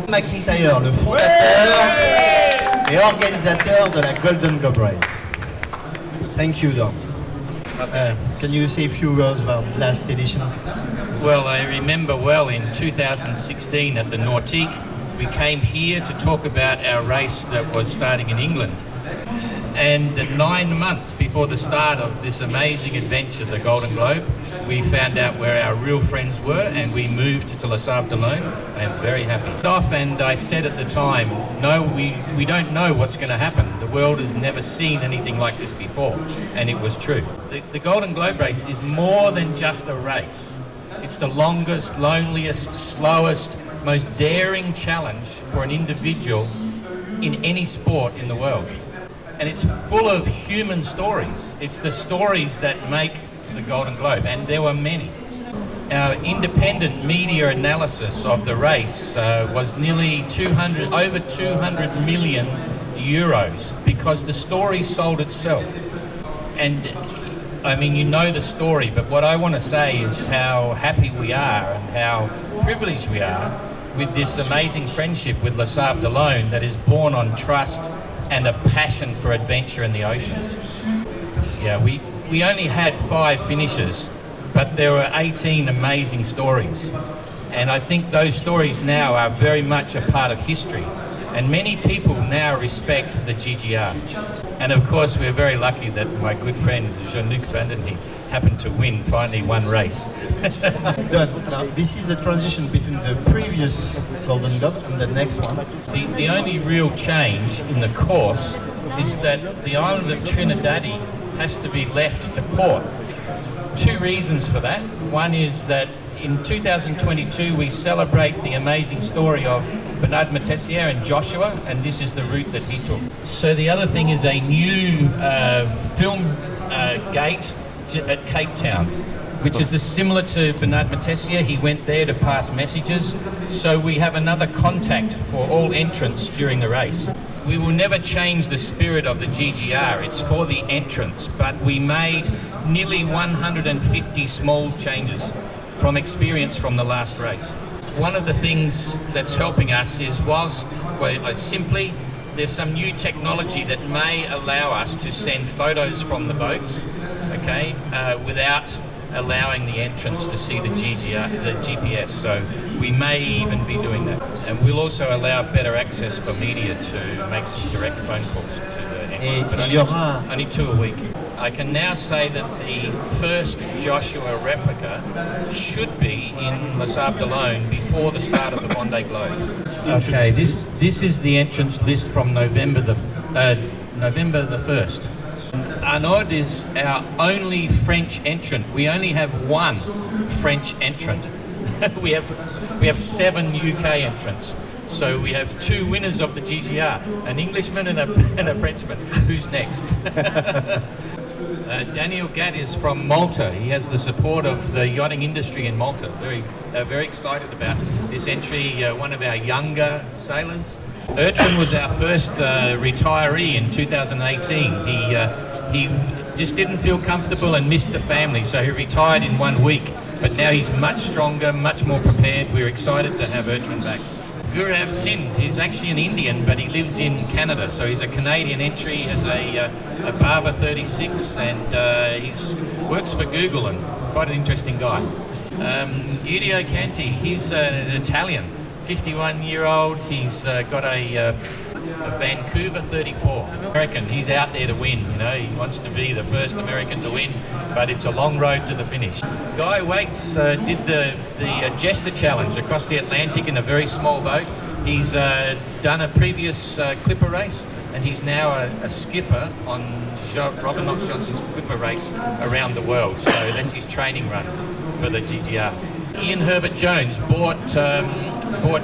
McIntyre, le fondateur et organisateur de la Golden Globe Race. Thank you, Don. Can you say a few words about last edition? Well, I remember well in 2016 at the Nautique, we came here to talk about our race that was starting in England. And 9 months before the start of this amazing adventure, the Golden Globe, we found out where our real friends were and we moved to Les Sables d'Olonne. I am very happy. And I said at the time, no, we don't know what's going to happen. The world has never seen anything like this before. And it was true. The Golden Globe race is more than just a race. It's the longest, loneliest, slowest, most daring challenge for an individual in any sport in the world. And it's full of human stories. It's the stories that make the Golden Globe, and there were many. Our independent media analysis of the race was nearly over 200 million euros because the story sold itself. And I mean, you know the story, but what I want to say is how happy we are and how privileged we are with this amazing friendship with Les Sables d'Olonne that is born on trust and a passion for adventure in the oceans. Yeah, we only had 5 finishes, but there were 18 amazing stories. And I think those stories now are very much a part of history. And many people now respect the GGR. And of course, we're very lucky that my good friend Jean-Luc Vandenhey happened to win finally one race. Now, this is a transition between the previous Golden Globe and the next one. The only real change in the course is that the island of Trinidad has to be left to port. 2 reasons for that. One is that in 2022 we celebrate the amazing story of Bernard Matessier and Joshua, and this is the route that he took. So the other thing is a new film gate at Cape Town, which is similar to Bernard Matessier. He went there to pass messages. So we have another contact for all entrants during the race. We will never change the spirit of the GGR. It's for the entrants, but we made nearly 150 small changes from experience from the last race. One of the things that's helping us is simply there's some new technology that may allow us to send photos from the boats, okay, without allowing the entrants to see the GPS. So we may even be doing that. And we'll also allow better access for media to make some direct phone calls to the entrants, but only 2 a week. I can now say that the first Joshua replica should be in Les Sables d'Olonne before the start of the Vendée Globe. Okay, this is the entrance list from November the 1st. Arnaud is our only French entrant. We only have 1 French entrant. we have 7 UK entrants. So we have 2 winners of the GGR, an Englishman and a Frenchman. Who's next? Daniel Gatt is from Malta. He has the support of the yachting industry in Malta. Very excited about this entry. One of our younger sailors. Ertrin was our first retiree in 2018. He just didn't feel comfortable and missed the family, so he retired in 1 week. But now he's much stronger, much more prepared. We're excited to have Ertrin back. Gaurav Singh, he's actually an Indian, but he lives in Canada, so he's a Canadian entry as a Barber 36, and he works for Google, and quite an interesting guy. Giulio Canti, he's an Italian, 51-year-old. He's got a Vancouver 34. American, he's out there to win, you know, he wants to be the first American to win, but it's a long road to the finish. Guy Waits did the Jester Challenge across the Atlantic in a very small boat. He's done a previous Clipper race, and he's now a skipper on Robert Knox Johnson's Clipper race around the world, so that's his training run for the GGR. Ian Herbert-Jones bought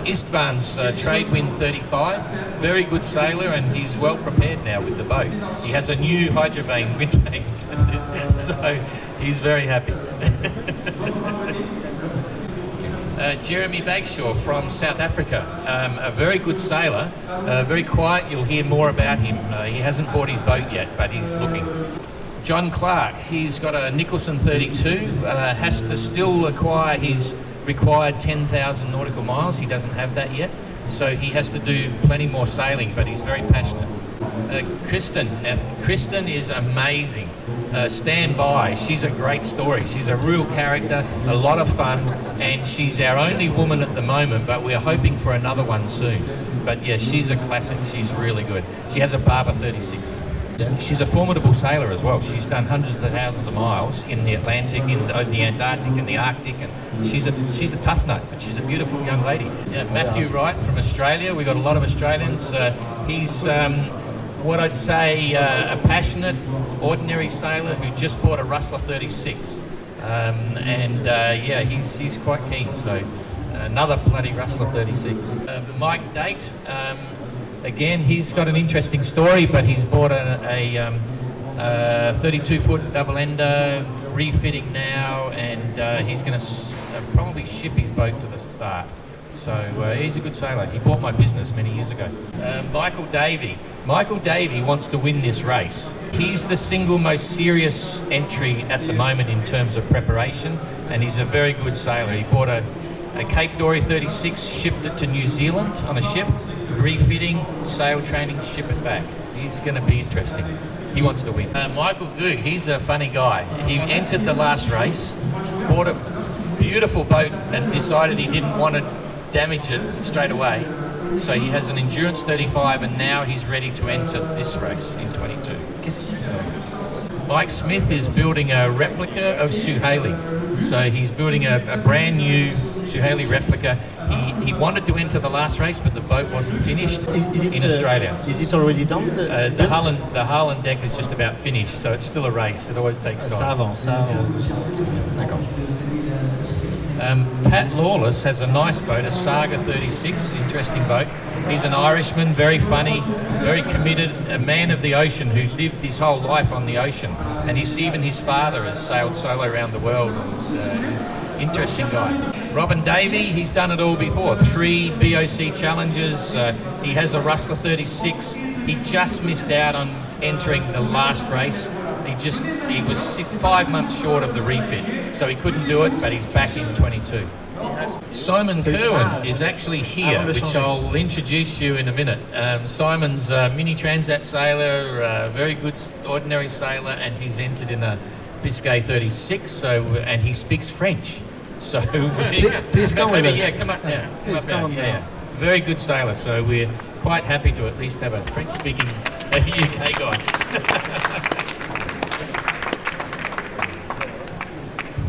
Istvan's Tradewind 35, very good sailor, and he's well prepared now with the boat. He has a new Hydrovane windvane, so he's very happy. Jeremy Bagshaw from South Africa, a very good sailor, very quiet. You'll hear more about him. He hasn't bought his boat yet, but he's looking. John Clark, he's got a Nicholson 32, has to still acquire his required 10,000 nautical miles. He doesn't have that yet, so he has to do plenty more sailing, but he's very passionate. Kristen. Now, Kristen is amazing. Stand by. She's a great story. She's a real character, a lot of fun, and she's our only woman at the moment, but we're hoping for another one soon. But yeah, she's a classic. She's really good. She has a Barber 36. She's a formidable sailor as well. She's done hundreds of thousands of miles in the Atlantic, in the Antarctic, and the Arctic, and she's a tough nut, but she's a beautiful young lady. Matthew Wright from Australia. We've got a lot of Australians. He's what I'd say a passionate, ordinary sailor who just bought a Rustler 36, yeah, he's quite keen. So another bloody Rustler 36. Mike Date. Again, he's got an interesting story, but he's bought a 32-foot double-ender, refitting now, and he's going to probably ship his boat to the start. So he's a good sailor. He bought my business many years ago. Michael Davey. Michael Davey wants to win this race. He's the single most serious entry at the moment in terms of preparation, and he's a very good sailor. He bought a Cape Dory 36, shipped it to New Zealand on a ship, refitting, sail training, ship it back. He's going to be interesting. He wants to win. Michael Goog, he's a funny guy. He entered the last race, bought a beautiful boat and decided he didn't want to damage it straight away. So he has an Endurance 35 and now he's ready to enter this race in 22. Mike Smith is building a replica of Suhaili. So he's building a brand new Suhaili replica. He wanted to enter the last race, but the boat wasn't finished in Australia. Is it already done? The hull and deck is just about finished, so it's still a race. It always takes time. Ça avance. D'accord. Pat Lawless has a nice boat, a Saga 36, interesting boat. He's an Irishman, very funny, very committed, a man of the ocean who lived his whole life on the ocean. And even his father has sailed solo around the world. He's an interesting guy. Robin Davey, he's done it all before. 3 BOC challenges. He has a Rustler 36. He just missed out on entering the last race. He was 5 months short of the refit, so he couldn't do it, but he's back in 22. Simon Kerwin is actually here, which I'll introduce you in a minute. Simon's a mini transat sailor, very good ordinary sailor, and he's entered in a Biscay 36, and he speaks French. So please come with us. Yeah, come up now. Yeah. Very good sailor, so we're quite happy to at least have a French-speaking UK guy.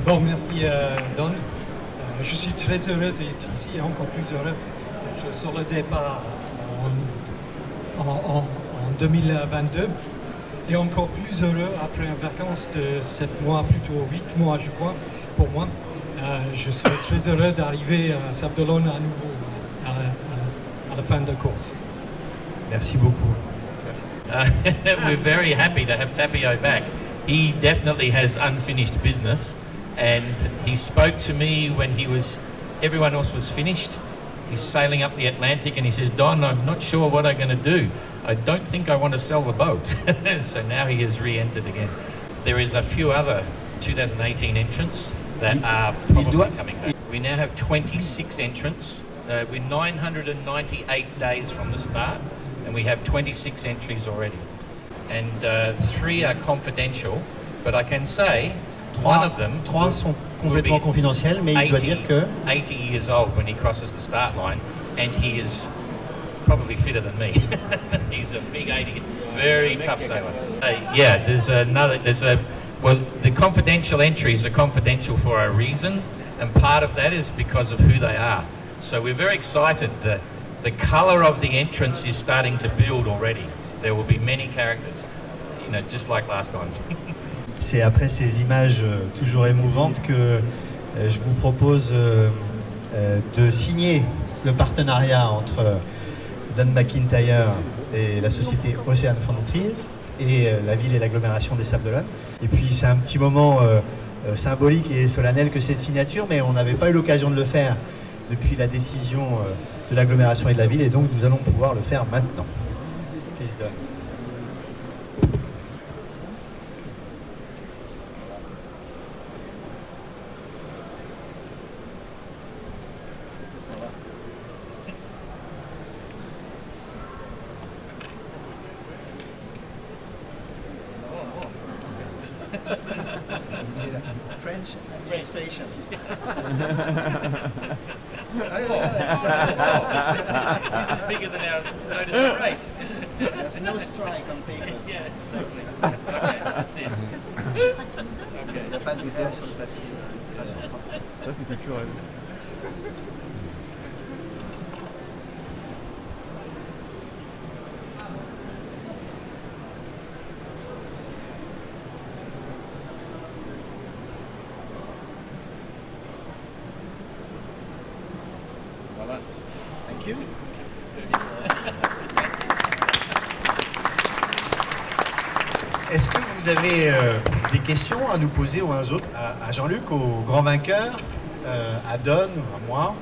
Bon, merci Don. Je suis très heureux d'être ici et encore plus heureux d'être sur le départ en 2022 et encore plus heureux après une vacance de 7 mois, plutôt 8 mois je crois, pour moi. Je serai très heureux d'arriver à Sabdelon à nouveau à la fin de la course. Merci beaucoup. Merci. We're very happy to have Tapio back. He definitely has unfinished business. And he spoke to me when everyone else was finished. He's sailing up the Atlantic and he says, Don, I'm not sure what I'm going to do. I don't think I want to sell the boat. So now he has re-entered again. There is a few other 2018 entrants that are probably coming back. We now have 26 entrants. We're 998 days from the start and we have 26 entries already. And 3 are confidential, but I can say one of them 3 sont complètement confidentiels, mais il doit dire que 80 years old when he crosses the start line, and he is probably fitter than me. He's a big 80, very tough sailor. The confidential entries are confidential for a reason, and part of that is because of who they are. So we're very excited. The colour of the entrance is starting to build already. There will be many characters, just like last time. C'est après ces images toujours émouvantes que je vous propose de signer le partenariat entre Don McIntyre et la société Ocean Frontiers et la ville et l'agglomération des Sables-d'Olonne. Et puis c'est un petit moment symbolique et solennel que cette signature, mais on n'avait pas eu l'occasion de le faire depuis la décision de l'agglomération et de la ville, et donc nous allons pouvoir le faire maintenant. Please, Don. French administration. This is bigger than our notice of race. There's no strike on papers. Yeah, exactly. Okay, that's it. Il n'y a pas de grève sur le papier. Station française. Ça, c'est culturel. Voilà. Thank you. Est-ce que vous avez des questions à nous poser ou à un autre, à Jean-Luc, au grand vainqueur, à Don ou à moi?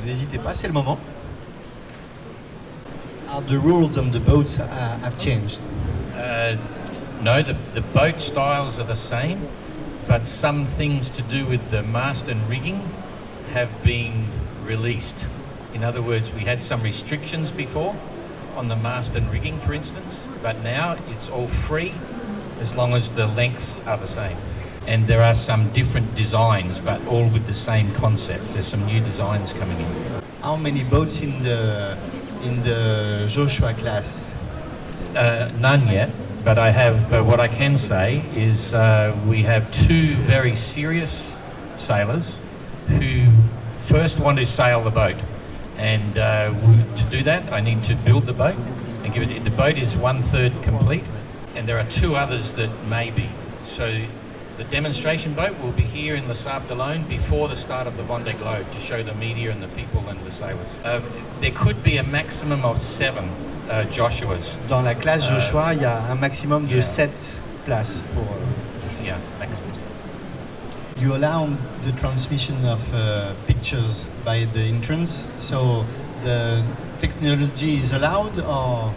N'hésitez pas, c'est le moment. Are the rules on the boats have changed? No, the boat styles are the same, but some things to do with the mast and rigging have been released. In other words, we had some restrictions before on the mast and rigging, for instance, but now it's all free as long as the lengths are the same. And there are some different designs, but all with the same concept. There's some new designs coming in. How many boats in the Joshua class? None yet, but I have what I can say is we have two very serious sailors who first want to sail the boat, and to do that I need to build the boat and give it. The boat is 1/3 complete, and there are two others that may be. So the demonstration boat will be here in Les Sables d'Olonne before the start of the Vendée Globe to show the media and the people and the sailors. There could be a maximum of 7 Joshuas. Dans la classe Joshua, il y a un maximum de 7 places pour Joshua. Yeah, maximum. You allow the transmission of pictures by the entrance, so the technology is allowed, or?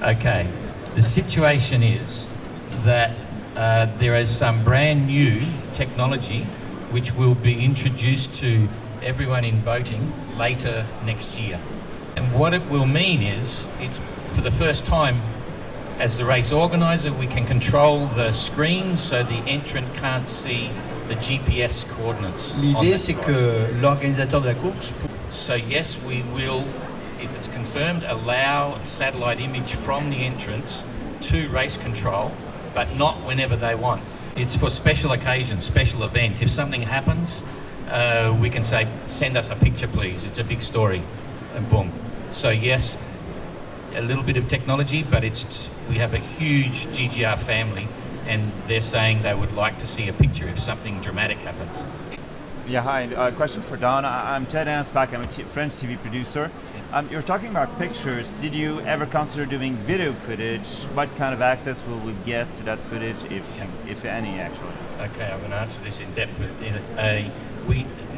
Okay, the situation is that there is some brand new technology which will be introduced to everyone in boating later next year. And what it will mean is, it's for the first time, as the race organiser, we can control the screen so the entrant can't see the GPS coordinates. L'idée, c'est que l'organisateur de la course. So yes, we will, if it's confirmed, allow satellite image from the entrance to race control, but not whenever they want. It's for special occasions, special event. If something happens, we can say, send us a picture please, it's a big story, and boom. So yes, a little bit of technology, but we have a huge GGR family, and they're saying they would like to see a picture if something dramatic happens. Yeah, hi. Question for Don. I'm Ted Ansbach. I'm a French TV producer. You're talking about pictures. Did you ever consider doing video footage? What kind of access will we get to that footage, if any, actually? Okay, I'm going to answer this in depth.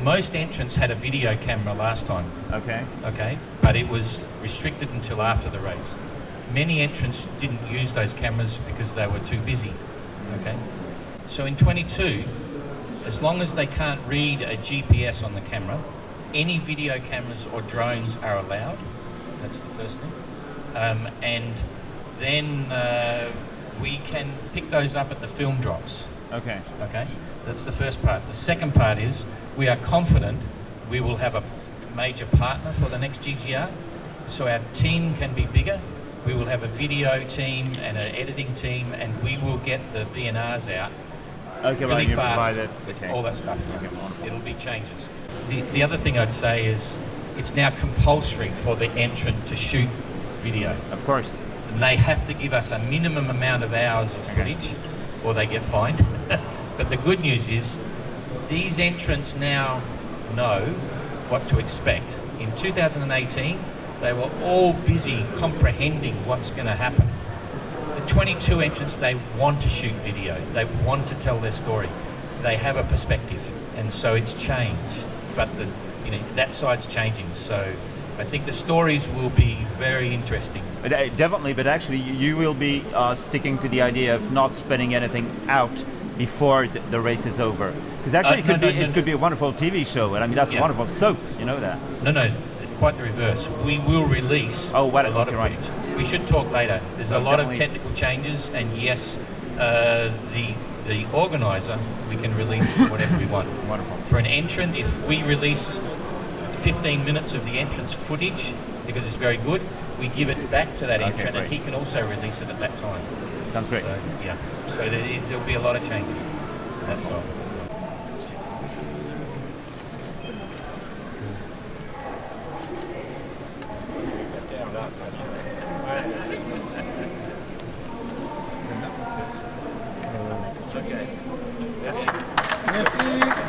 Most entrants had a video camera last time. Okay, but it was restricted until after the race. Many entrants didn't use those cameras because they were too busy. Okay, so in 22, as long as they can't read a GPS on the camera, any video cameras or drones are allowed. That's the first thing. And then we can pick those up at the film drops. Okay. Okay, that's the first part. The second part is we are confident we will have a major partner for the next GGR, so our team can be bigger. We will have a video team and an editing team, and we will get the VNRs out really fast. Okay. All that stuff. Okay, it'll be changes. The other thing I'd say is it's now compulsory for the entrant to shoot video. Of course. And they have to give us a minimum amount of hours of footage, or they get fined. But the good news is these entrants now know what to expect. In 2018, they were all busy comprehending what's going to happen. The 22 entrants, they want to shoot video. They want to tell their story. They have a perspective, and so it's changed. But that side's changing. So I think the stories will be very interesting. But definitely, but actually, you will be sticking to the idea of not spending anything out before the race is over. Because actually, it could be a wonderful TV show, and I mean that's a wonderful soap. You know that. No, quite the reverse. We will release a lot of footage. Right. We should talk later. There's a lot of technical changes, and yes, the the organiser, we can release whatever we want. Wonderful. For an entrant, if we release 15 minutes of the entrance footage, because it's very good, we give it back to that entrant, and he can also release it at that time. Sounds great. So, yeah. So there'll be a lot of changes. That's all. Merci. Merci.